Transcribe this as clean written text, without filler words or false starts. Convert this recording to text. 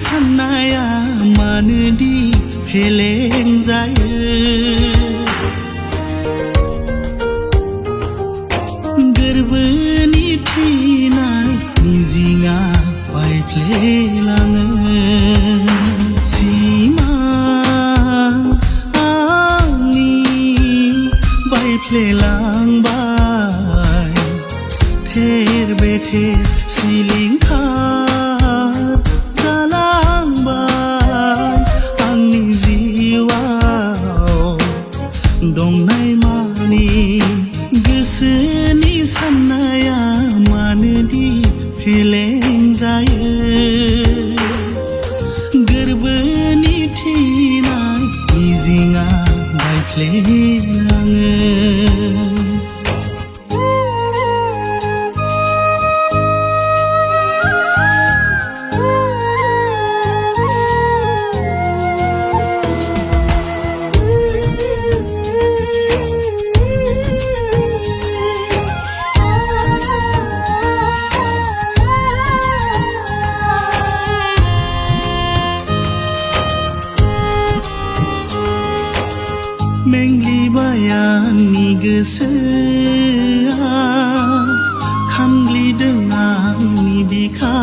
साननाया मानोदि फेलें जायो गोरबोनि थैनाय मिजिंआ बायफ्लेलाङो सिमां आंनि बायफ्लेलांबाय थेर बेथेर सिलिंखार जालांबाय आंनि जिउआव दंनाय मानि गोसोनि साननाया मानोदि फेलें जायो गोरबोनि थैनाय मिजिंआ बायफ्लेलाङो मेंग्लिबाय आंनि गोसोआ खामग्लिदों आंनि बिखा